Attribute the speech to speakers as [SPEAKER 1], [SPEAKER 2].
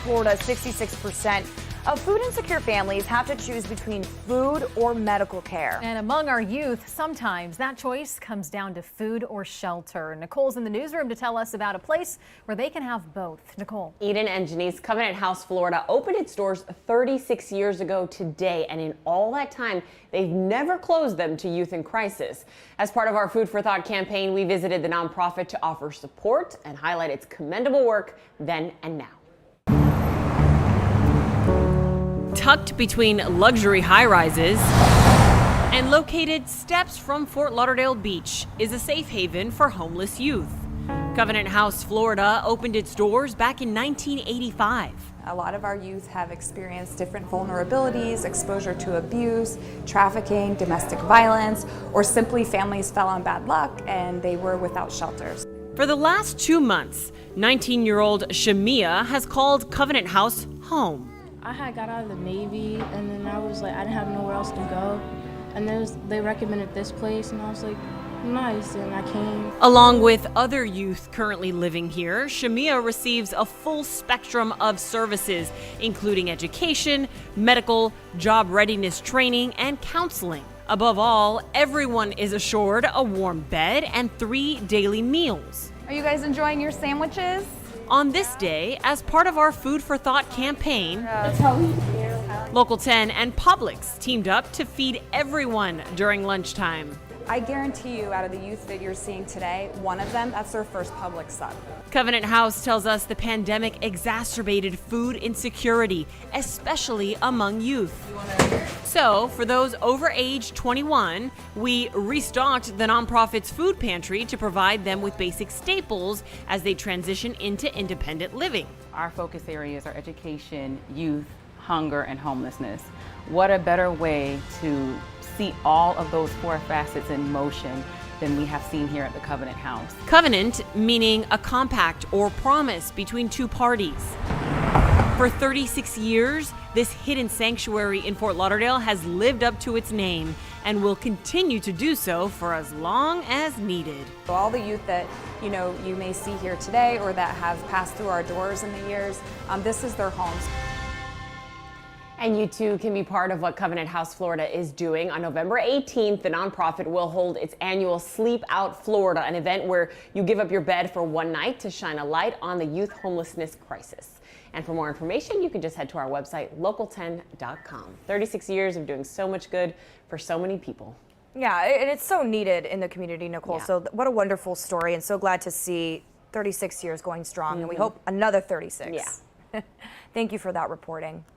[SPEAKER 1] Florida, 66% of food insecure families have to choose between food or medical care.
[SPEAKER 2] And among our youth, sometimes that choice comes down to food or shelter. Nicole's in the newsroom to tell us about a place where they can have both. Nicole.
[SPEAKER 3] Eden and Janice, Covenant House, Florida opened its doors 36 years ago today, and in all that time, they've never closed them to youth in crisis. As part of our Food for Thought campaign, we visited the nonprofit to offer support and highlight its commendable work then and now. Tucked between luxury high-rises and located steps from Fort Lauderdale Beach is a safe haven for homeless youth. Covenant House, Florida opened its doors back in 1985.
[SPEAKER 4] A lot of our youth have experienced different vulnerabilities, exposure to abuse, trafficking, domestic violence, or simply families fell on bad luck and they were without shelters.
[SPEAKER 3] For the last 2 months, 19-year-old Shamia has called Covenant House home.
[SPEAKER 5] I had got out of the Navy, and then I was like, I didn't have nowhere else to go. And they recommended this place, and I was like, nice, and I came.
[SPEAKER 3] Along with other youth currently living here, Shamia receives a full spectrum of services, including education, medical, job readiness training, and counseling. Above all, everyone is assured a warm bed and 3 daily meals.
[SPEAKER 1] Are you guys enjoying your sandwiches?
[SPEAKER 3] On this day, as part of our Food for Thought campaign, Local 10 and Publix teamed up to feed everyone during lunchtime.
[SPEAKER 4] I guarantee you, out of the youth that you're seeing today, one of them, that's their first Publix sub.
[SPEAKER 3] Covenant House tells us the pandemic exacerbated food insecurity, especially among youth. So, for those over age 21, we restocked the nonprofit's food pantry to provide them with basic staples as they transition into independent living.
[SPEAKER 6] Our focus areas are education, youth, hunger, and homelessness. What a better way to see all of those 4 facets in motion than we have seen here at the Covenant House.
[SPEAKER 3] Covenant meaning a compact or promise between 2 parties. For 36 years, this hidden sanctuary in Fort Lauderdale has lived up to its name and will continue to do so for as long as needed.
[SPEAKER 4] All the youth that you may see here today or that have passed through our doors in the years, this is their homes.
[SPEAKER 3] And you too can be part of what Covenant House Florida is doing. On November 18th, the nonprofit will hold its annual Sleep Out Florida, an event where you give up your bed for one night to shine a light on the youth homelessness crisis. And for more information, you can just head to our website, local10.com. 36 years of doing so much good for so many people.
[SPEAKER 1] Yeah, and it's so needed in the community, Nicole.
[SPEAKER 3] Yeah.
[SPEAKER 1] So what a wonderful story, and so glad to see 36 years going strong, and we hope another 36.
[SPEAKER 3] Yeah.
[SPEAKER 1] Thank you for that reporting.